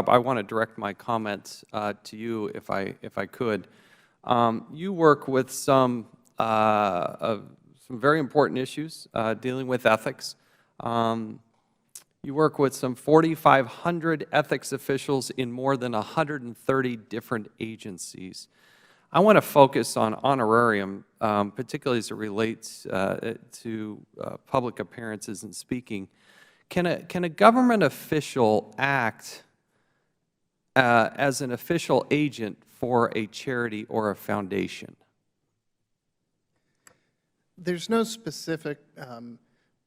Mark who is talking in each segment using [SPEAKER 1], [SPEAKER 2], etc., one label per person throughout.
[SPEAKER 1] I want to direct my comments to you, if I could. You work with some very important issues dealing with ethics. You work with some 4,500 ethics officials in more than 130 different agencies. I want to focus on honorarium, particularly as it relates to public appearances and speaking. Can a government official act as an official agent for a charity or a foundation?
[SPEAKER 2] There's no specific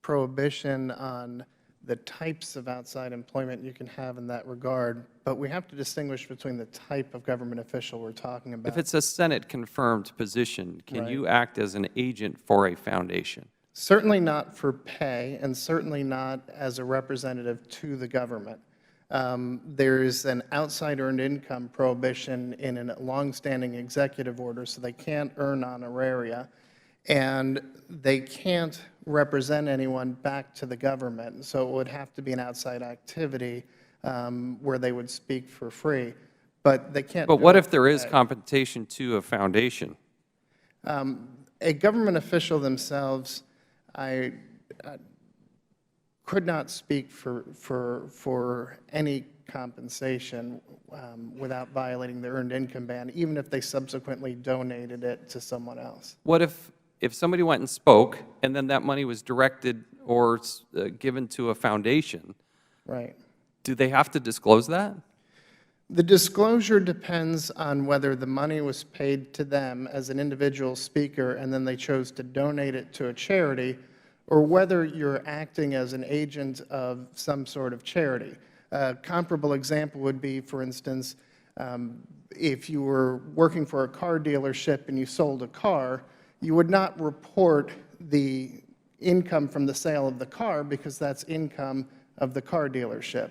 [SPEAKER 2] prohibition on the types of outside employment you can have in that regard, but we have to distinguish between the type of government official we're talking about.
[SPEAKER 1] If it's a Senate-confirmed position, can you act as an agent for a foundation?
[SPEAKER 2] Certainly not for pay, and certainly not as a representative to the government. There is an outside earned income prohibition in a longstanding executive order, so they can't earn honoraria, and they can't represent anyone back to the government. So it would have to be an outside activity where they would speak for free. But they can't.
[SPEAKER 1] But what if there is compensation to a foundation?
[SPEAKER 2] A government official themselves, I could not speak for any compensation without violating the earned income ban, even if they subsequently donated it to someone else.
[SPEAKER 1] What if somebody went and spoke, and then that money was directed or given to a foundation?
[SPEAKER 2] Right.
[SPEAKER 1] Do they have to disclose that?
[SPEAKER 2] The disclosure depends on whether the money was paid to them as an individual speaker and then they chose to donate it to a charity, or whether you're acting as an agent of some sort of charity. A comparable example would be, for instance, if you were working for a car dealership and you sold a car, you would not report the income from the sale of the car because that's income of the car dealership.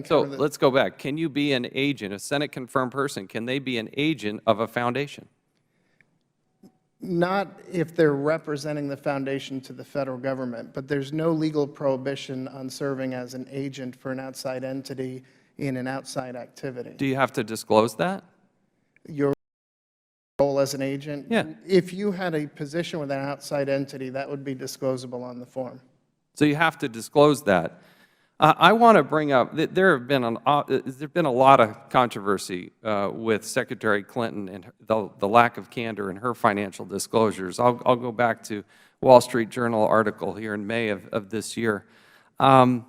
[SPEAKER 1] So let's go back. Can you be an agent, a Senate-confirmed person, can they be an agent of a foundation?
[SPEAKER 2] Not if they're representing the foundation to the federal government, but there's no legal prohibition on serving as an agent for an outside entity in an outside activity.
[SPEAKER 1] Do you have to disclose that?
[SPEAKER 2] Your role as an agent?
[SPEAKER 1] Yeah.
[SPEAKER 2] If you had a position with an outside entity, that would be disclosable on the form. So
[SPEAKER 1] you have to disclose that. I want to bring up that there's been a lot of controversy with Secretary Clinton and the lack of candor in her financial disclosures. I'll go back to Wall Street Journal article here in May of this year. The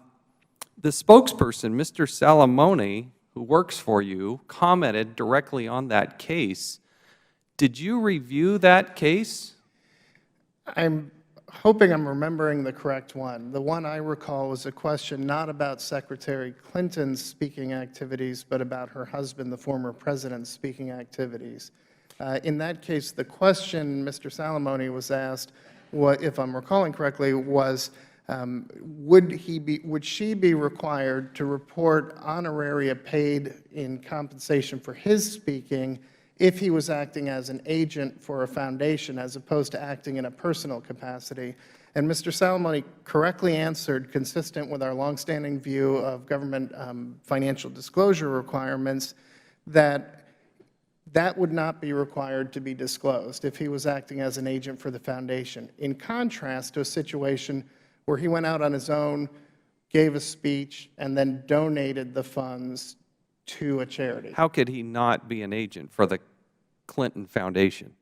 [SPEAKER 1] spokesperson, Mr. Salamone, who works for you, commented directly on that case. Did you review that case?
[SPEAKER 2] I'm hoping I'm remembering the correct one. The one I recall was a question not about Secretary Clinton's speaking activities, but about her husband, the former president's speaking activities. In that case, the question Mr. Salamone was asked, if I'm recalling correctly, was would she be required to report honoraria paid in compensation for his speaking if he was acting as an agent for a foundation as opposed to acting in a personal capacity? And Mr. Salamone correctly answered, consistent with our longstanding view of government financial disclosure requirements, that that would not be required to be disclosed if he was acting as an agent for the foundation, in contrast to a situation where he went out on his own, gave a speech, and then donated the funds to a charity.
[SPEAKER 1] How could he not be an agent for the Clinton Foundation?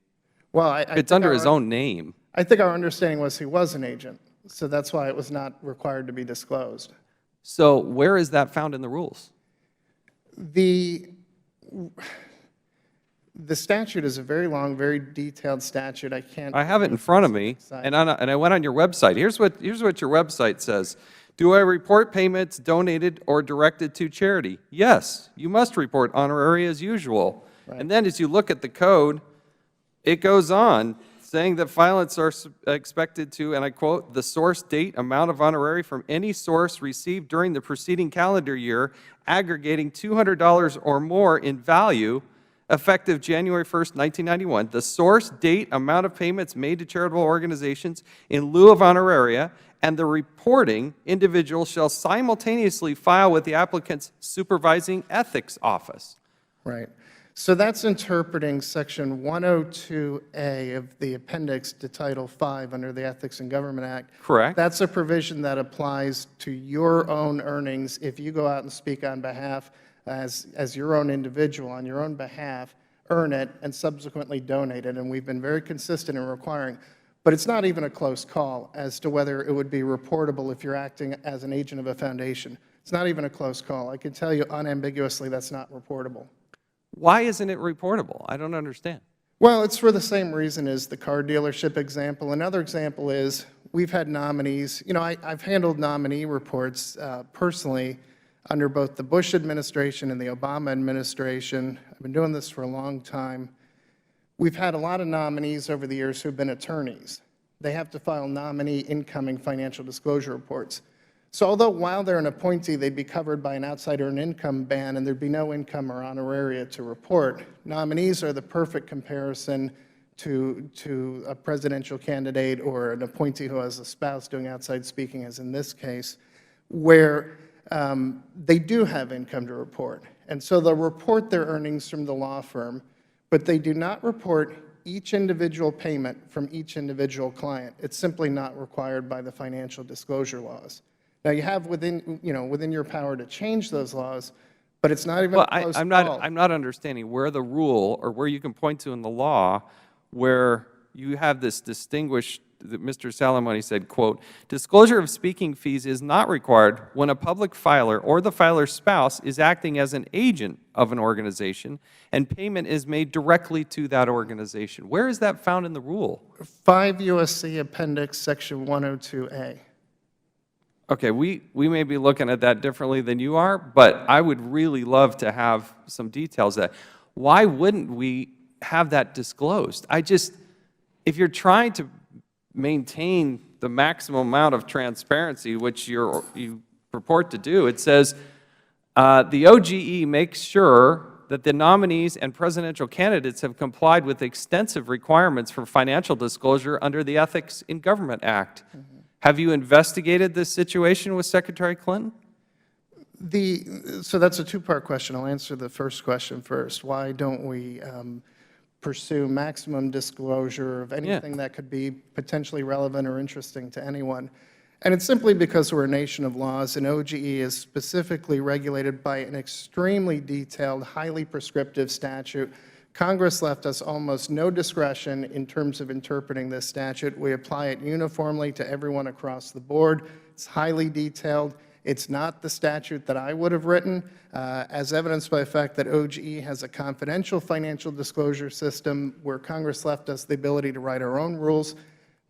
[SPEAKER 2] Well,
[SPEAKER 1] it's under his own name.
[SPEAKER 2] I think our understanding was he was an agent, so that's why it was not required to be disclosed.
[SPEAKER 1] So where is that found in the rules?
[SPEAKER 2] The statute is a very long, very detailed statute. I have it in front of me,
[SPEAKER 1] and I went on your website. Here's what your website says. Do I report payments donated or directed to charity? Yes, you must report honoraria as usual. Right. And then as you look at the code, it goes on saying that filings are expected to, and I quote, the source date amount of honoraria from any source received during the preceding calendar year aggregating $200 or more in value effective January 1st, 1991, the source, date, amount of payments made to charitable organizations in lieu of honoraria, and the reporting individual shall simultaneously file with the applicant's supervising ethics office.
[SPEAKER 2] Right. So that's interpreting Section 102A of the appendix to Title V under the Ethics in Government Act.
[SPEAKER 1] Correct.
[SPEAKER 2] That's a provision that applies to your own earnings if you go out and speak on behalf as your own individual, on your own behalf, earn it, and subsequently donate it. And we've been very consistent in requiring. But it's not even a close call as to whether it would be reportable if you're acting as an agent of a foundation. It's not even a close call. I can tell you unambiguously that's not reportable.
[SPEAKER 1] Why isn't it reportable? I don't understand.
[SPEAKER 2] Well, it's for the same reason as the car dealership example. Another example is we've had nominees. You know, I've handled nominee reports personally under both the Bush administration and the Obama administration. I've been doing this for a long time. We've had a lot of nominees over the years who have been attorneys. They have to file nominee incoming financial disclosure reports. So although while they're an appointee, they'd be covered by an outside earned income ban and there'd be no income or honoraria to report, nominees are the perfect comparison to a presidential candidate or an appointee who has a spouse doing outside speaking, as in this case, where they do have income to report. And so they'll report their earnings from the law firm, but they do not report each individual payment from each individual client. It's simply not required by the financial disclosure laws. Now, you have within your power to change those laws, but it's not even a close call.
[SPEAKER 1] I'm not understanding where the rule or where you can point to in the law where you have this distinguished, Mr. Salamone said, quote, disclosure of speaking fees is not required when a public filer or the filer's spouse is acting as an agent of an organization and payment is made directly to that organization. Where is that found in the rule?
[SPEAKER 2] 5 U.S.C. Appendix Section 102A.
[SPEAKER 1] Okay, we may be looking at that differently than you are, but I would really love to have some details of that. Why wouldn't we have that disclosed? If you're trying to maintain the maximum amount of transparency, which you purport to do, it says the OGE makes sure that the nominees and presidential candidates have complied with extensive requirements for financial disclosure under the Ethics in Government Act. Mm-hmm. Have you investigated this situation with Secretary Clinton?
[SPEAKER 2] So that's a two-part question. I'll answer the first question first. Why don't we pursue maximum disclosure of anything that could be potentially relevant or interesting to anyone? And it's simply because we're a nation of laws, and OGE is specifically regulated by an extremely detailed, highly prescriptive statute. Congress left us almost no discretion in terms of interpreting this statute. We apply it uniformly to everyone across the board. It's highly detailed. It's not the statute that I would have written, as evidenced by the fact that OGE has a confidential financial disclosure system where Congress left us the ability to write our own rules.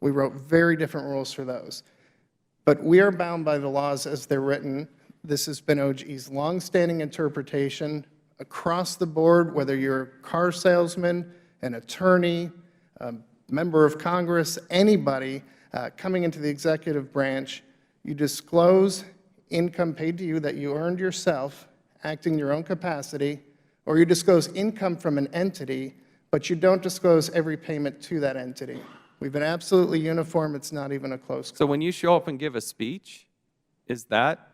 [SPEAKER 2] We wrote very different rules for those. But we are bound by the laws as they're written. This has been OGE's longstanding interpretation across the board, whether you're a car salesman, an attorney, a member of Congress, anybody coming into the executive branch, you disclose income paid to you that you earned yourself, acting in your own capacity, or you disclose income from an entity, but you don't disclose every payment to that entity. We've been absolutely uniform. It's not even a close call.
[SPEAKER 1] So when you show up and give a speech, is that,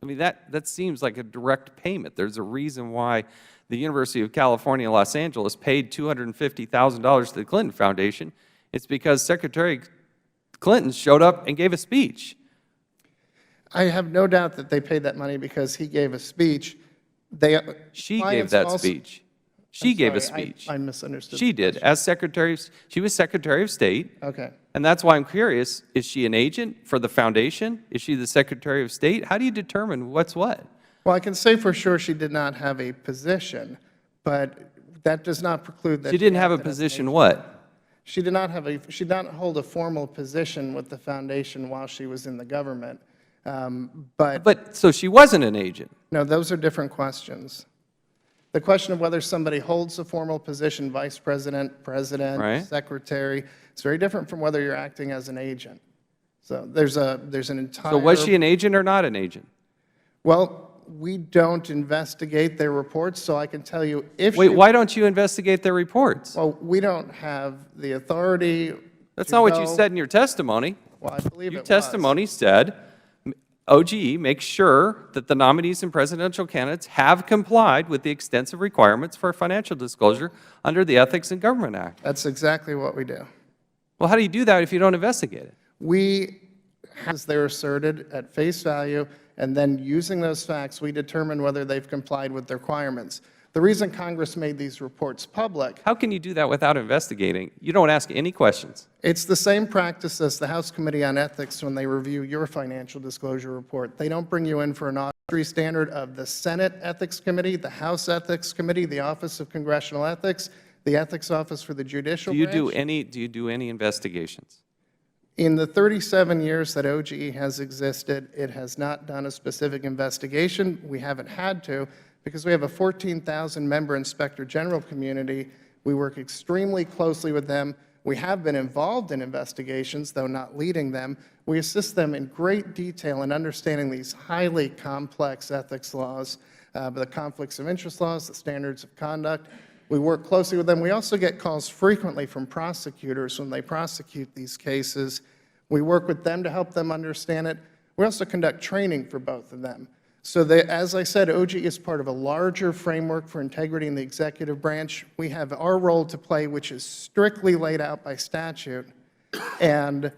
[SPEAKER 1] I mean, that seems like a direct payment. There's a reason why the University of California, Los Angeles paid $250,000 to the Clinton Foundation. It's because Secretary Clinton showed up and gave a speech.
[SPEAKER 2] I have no doubt that they paid that money because he gave a speech.
[SPEAKER 1] She gave that speech. She gave a speech.
[SPEAKER 2] I misunderstood.
[SPEAKER 1] She did. As Secretary, she was Secretary of State.
[SPEAKER 2] Okay.
[SPEAKER 1] And that's why I'm curious, is she an agent for the foundation? Is she the Secretary of State? How do you determine what's what?
[SPEAKER 2] Well, I can say for sure she did not have a position, but that does not preclude that
[SPEAKER 1] she didn't have a position what?
[SPEAKER 2] She did not hold a formal position with the foundation while she was in the government.
[SPEAKER 1] But so she wasn't an agent.
[SPEAKER 2] No, those are different questions. The question of whether somebody holds a formal position, vice president, president,
[SPEAKER 1] right,
[SPEAKER 2] secretary, it's very different from whether you're acting as an agent. So there's an entire.
[SPEAKER 1] So was she an agent or not an agent?
[SPEAKER 2] Well, we don't investigate their reports, so I can tell you if
[SPEAKER 1] Wait, why don't you investigate their reports?
[SPEAKER 2] Well, we don't have the authority.
[SPEAKER 1] That's
[SPEAKER 2] to
[SPEAKER 1] not what you
[SPEAKER 2] go-
[SPEAKER 1] said in your testimony.
[SPEAKER 2] Well, I believe
[SPEAKER 1] Your
[SPEAKER 2] it was.
[SPEAKER 1] testimony said OGE makes sure that the nominees and presidential candidates have complied with the extensive requirements for financial disclosure under the Ethics in Government Act.
[SPEAKER 2] That's exactly what we do.
[SPEAKER 1] Well, how do you do that if you don't investigate it?
[SPEAKER 2] We, as they're asserted at face value, and then using those facts, we determine whether they've complied with the requirements. The reason Congress made these reports public,
[SPEAKER 1] How can you do that without investigating? You don't ask any questions.
[SPEAKER 2] it's the same practice as the House Committee on Ethics when they review your financial disclosure report. They don't bring you in for an auditory standard of the Senate Ethics Committee, the House Ethics Committee, the Office of Congressional Ethics, the Ethics Office for the Judicial
[SPEAKER 1] Do you
[SPEAKER 2] Branch.
[SPEAKER 1] do any investigations?
[SPEAKER 2] In the 37 years that OGE has existed, it has not done a specific investigation. We haven't had to because we have a 14,000-member Inspector General community. We work extremely closely with them. We have been involved in investigations, though not leading them. We assist them in great detail in understanding these highly complex ethics laws, the conflicts of interest laws, the standards of conduct. We work closely with them. We also get calls frequently from prosecutors when they prosecute these cases. We work with them to help them understand it. We also conduct training for both of them. So as I said, OGE is part of a larger framework for integrity in the executive branch. We have our role to play, which is strictly laid out by statute, and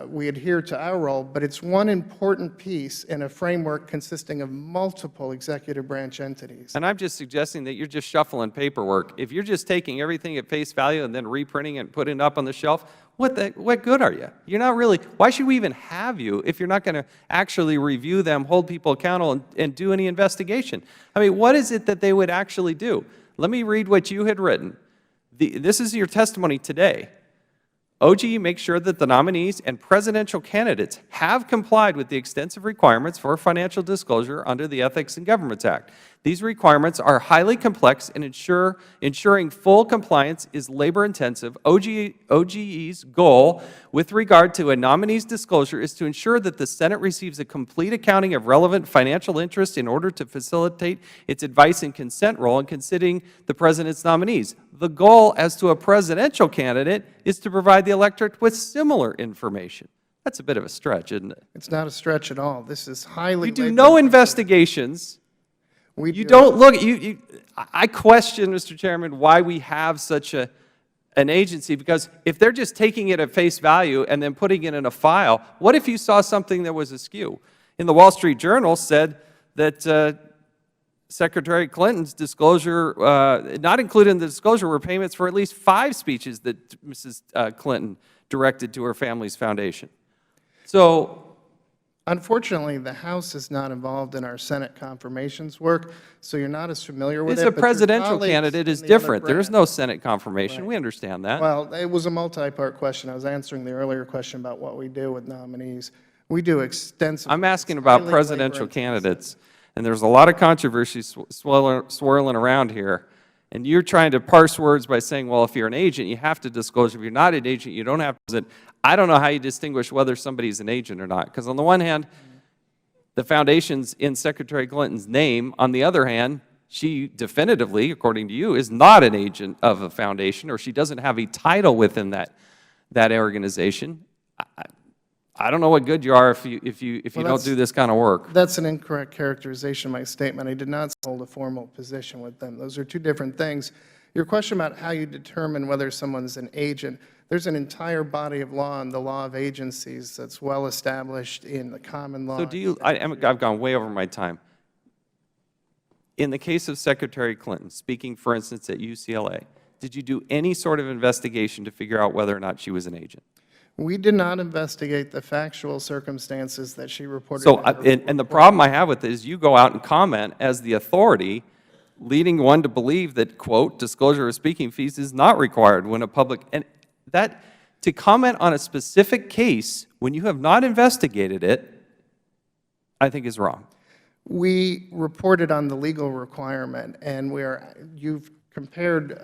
[SPEAKER 2] we adhere to our role, but it's one important piece in a framework consisting of multiple executive branch entities.
[SPEAKER 1] And I'm just suggesting that you're just shuffling paperwork. If you're just taking everything at face value and then reprinting it and putting it up on the shelf, what good are you? You're not really, why should we even have you if you're not going to actually review them, hold people accountable, and do any investigation? I mean, what is it that they would actually do? Let me read what you had written. This is your testimony today. OGE makes sure that the nominees and presidential candidates have complied with the extensive requirements for financial disclosure under the Ethics in Government Act. These requirements are highly complex and ensuring full compliance is labor-intensive. OGE's goal with regard to a nominee's disclosure is to ensure that the Senate receives a complete accounting of relevant financial interests in order to facilitate its advice and consent role in considering the President's nominees. The goal as to a presidential candidate is to provide the electorate with similar information. That's a bit of a stretch, isn't it?
[SPEAKER 2] It's not a stretch at all. This is highly
[SPEAKER 1] You do no investigations.
[SPEAKER 2] We
[SPEAKER 1] You don't look, I question, Mr. Chairman, why we have such an agency, because if they're just taking it at face value and then putting it in a file, what if you saw something that was askew? In the Wall Street Journal said that Secretary Clinton's disclosure, not included in the disclosure, were payments for at least 5 speeches that Mrs. Clinton directed to her family's foundation. So,
[SPEAKER 2] unfortunately, the House is not involved in our Senate confirmations work, so you're not as familiar with
[SPEAKER 1] it's
[SPEAKER 2] it.
[SPEAKER 1] a presidential candidate is different. There is no Senate confirmation.
[SPEAKER 2] Right.
[SPEAKER 1] We understand that.
[SPEAKER 2] Well, it was a multi-part question. I was answering the earlier question about what we do with nominees. We do extensive.
[SPEAKER 1] I'm asking about presidential candidates, and there's a lot of controversy swirling around here. And you're trying to parse words by saying, well, if you're an agent, you have to disclose. If you're not an agent, you don't have to. I don't know how you distinguish whether somebody's an agent or not. Because on the one hand, the foundation's in Secretary Clinton's name. On the other hand, she definitively, according to you, is not an agent of a foundation, or she doesn't have a title within that organization. I don't know what good you are if you don't do this kind of work.
[SPEAKER 2] That's an incorrect characterization of my statement. I did not hold a formal position with them. Those are two different things. Your question about how you determine whether someone's an agent, there's an entire body of law in the law of agencies that's well established in the common law.
[SPEAKER 1] So do you, I've gone way over my time. In the case of Secretary Clinton, speaking, for instance, at UCLA, did you do any sort of investigation to figure out whether or not she was an agent?
[SPEAKER 2] We did not investigate the factual circumstances that she reported.
[SPEAKER 1] So, and the problem I have with it is you go out and comment as the authority, leading one to believe that, quote, disclosure of speaking fees is not required when a public, and that, to comment on a specific case when you have not investigated it, I think is wrong.
[SPEAKER 2] We reported on the legal requirement, and you've compared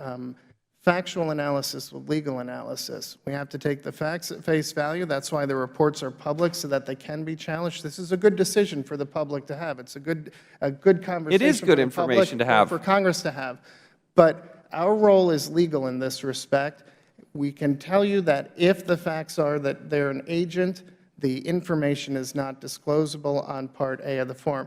[SPEAKER 2] factual analysis with legal analysis. We have to take the facts at face value. That's why the reports are public, so that they can be challenged. This is a good decision for the public to have. It's a good conversation.
[SPEAKER 1] It is good information to have.
[SPEAKER 2] For Congress to have. But our role is legal in this respect. We can tell you that if the facts are that they're an agent, the information is not disclosable on Part A of the form.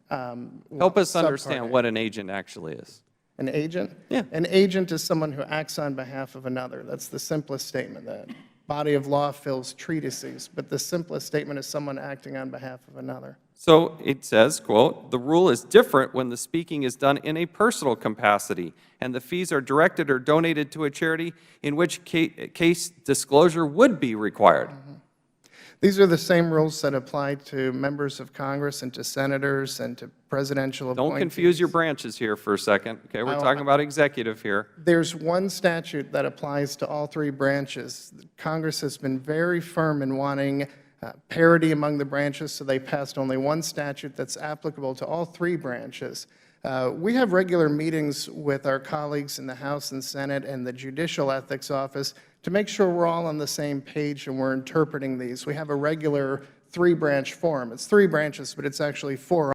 [SPEAKER 1] Help us understand what an agent actually is.
[SPEAKER 2] An agent?
[SPEAKER 1] Yeah.
[SPEAKER 2] An agent is someone who acts on behalf of another. That's the simplest statement. The body of law fills treatises, but the simplest statement is someone acting on behalf of another.
[SPEAKER 1] So it says, quote, "The rule is different when the speaking is done in a personal capacity and the fees are directed or donated to a charity, in which case disclosure would be required."
[SPEAKER 2] These are the same rules that apply to members of Congress and to senators and to presidential appointees.
[SPEAKER 1] Don't confuse your branches here for a second. Okay, we're talking about executive here.
[SPEAKER 2] There's one statute that applies to all three branches. Congress has been very firm in wanting parity among the branches, so they passed only one statute that's applicable to all three branches. We have regular meetings with our colleagues in the House and Senate and the Judicial Ethics Office to make sure we're all on the same page and we're interpreting these. We have a regular three-branch forum. It's three branches, but it's actually four.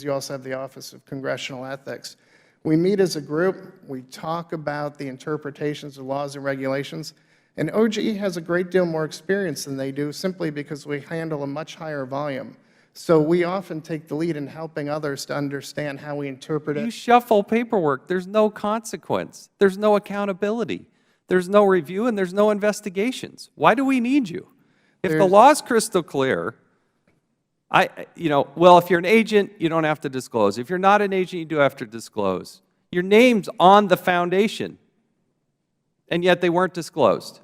[SPEAKER 2] You also have the Office of Congressional Ethics. We meet as a group. We talk about the interpretations of laws and regulations. And OGE has a great deal more experience than they do simply because we handle a much higher volume. So we often take the lead in helping others to understand how we interpret it.
[SPEAKER 1] You shuffle paperwork. There's no consequence. There's no accountability. There's no review, and there's no investigations. Why do we need you? If the law is crystal clear, well, if you're an agent, you don't have to disclose. If you're not an agent, you do have to disclose. Your name's on the foundation, and yet they weren't disclosed.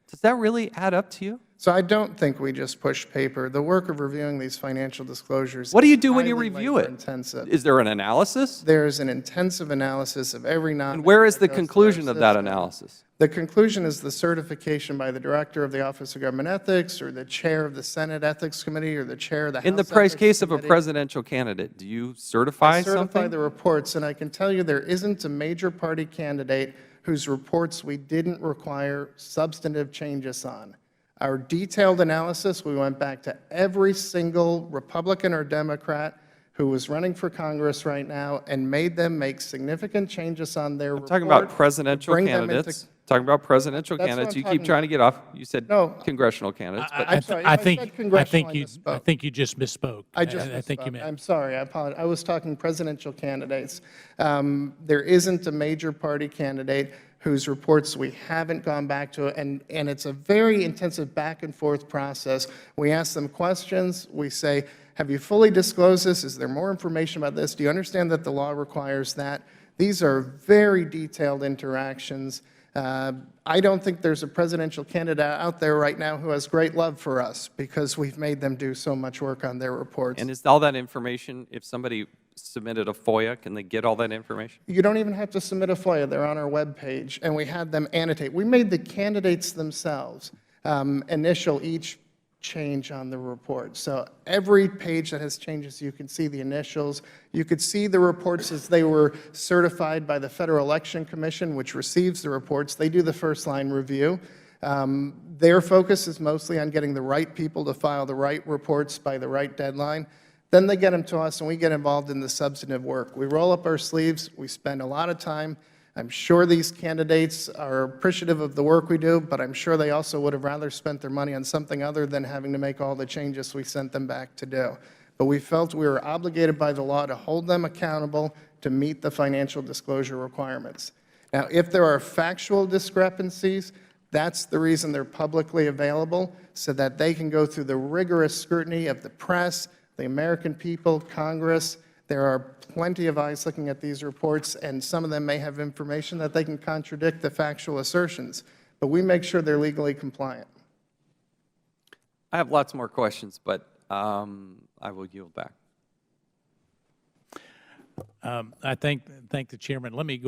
[SPEAKER 1] Does that really add up to you?
[SPEAKER 2] So I don't think we just push paper. The work of reviewing these financial disclosures
[SPEAKER 1] What do you do when you
[SPEAKER 2] highly
[SPEAKER 1] review it?
[SPEAKER 2] labor-intensive.
[SPEAKER 1] Is there an analysis?
[SPEAKER 2] There is an intensive analysis of every non.
[SPEAKER 1] And where is the conclusion of that analysis?
[SPEAKER 2] The conclusion is the certification by the Director of the Office of Government Ethics or the Chair of the Senate Ethics Committee or the Chair of the House
[SPEAKER 1] In the
[SPEAKER 2] Ethics
[SPEAKER 1] case of a
[SPEAKER 2] Committee.
[SPEAKER 1] presidential candidate, do you certify
[SPEAKER 2] I certify
[SPEAKER 1] something?
[SPEAKER 2] the reports, and I can tell you there isn't a major party candidate whose reports we didn't require substantive changes on. Our detailed analysis, we went back to every single Republican or Democrat who was running for Congress right now and made them make significant changes on their report.
[SPEAKER 1] I'm talking about presidential
[SPEAKER 2] bring them into-
[SPEAKER 1] candidates. Talking about presidential
[SPEAKER 2] That's what
[SPEAKER 1] candidates.
[SPEAKER 2] I'm
[SPEAKER 1] You keep
[SPEAKER 2] talking
[SPEAKER 1] trying to get off. You said
[SPEAKER 2] No.
[SPEAKER 1] congressional candidates. But
[SPEAKER 2] I'm sorry, if I said congressional, I
[SPEAKER 3] I
[SPEAKER 2] misspoke.
[SPEAKER 3] think you just misspoke.
[SPEAKER 2] I just
[SPEAKER 3] think you
[SPEAKER 2] misspoke.
[SPEAKER 3] meant.
[SPEAKER 2] I'm sorry, I apologize. I was talking presidential candidates. There isn't a major party candidate whose reports we haven't gone back to, and it's a very intensive back and forth process. We ask them questions. We say, have you fully disclosed this? Is there more information about this? Do you understand that the law requires that? These are very detailed interactions. I don't think there's a presidential candidate out there right now who has great love for us because we've made them do so much work on their reports.
[SPEAKER 1] And is all that information, if somebody submitted a FOIA, can they get all that information?
[SPEAKER 2] You don't even have to submit a FOIA. They're on our webpage, and we had them annotate. We made the candidates themselves initial each change on the report. So every page that has changes, you can see the initials. You could see the reports as they were certified by the Federal Election Commission, which receives the reports. They do the first-line review. Their focus is mostly on getting the right people to file the right reports by the right deadline. Then they get them to us, and we get involved in the substantive work. We roll up our sleeves. We spend a lot of time. I'm sure these candidates are appreciative of the work we do, but I'm sure they also would have rather spent their money on something other than having to make all the changes we sent them back to do. But we felt we were obligated by the law to hold them accountable to meet the financial disclosure requirements. Now, if there are factual discrepancies, that's the reason they're publicly available, so that they can go through the rigorous scrutiny of the press, the American people, Congress. There are plenty of eyes looking at these reports, and some of them may have information that they can contradict the factual assertions. But we make sure they're legally compliant.
[SPEAKER 1] I have lots more questions, but I will yield back.
[SPEAKER 3] I thank the chairman. Let me go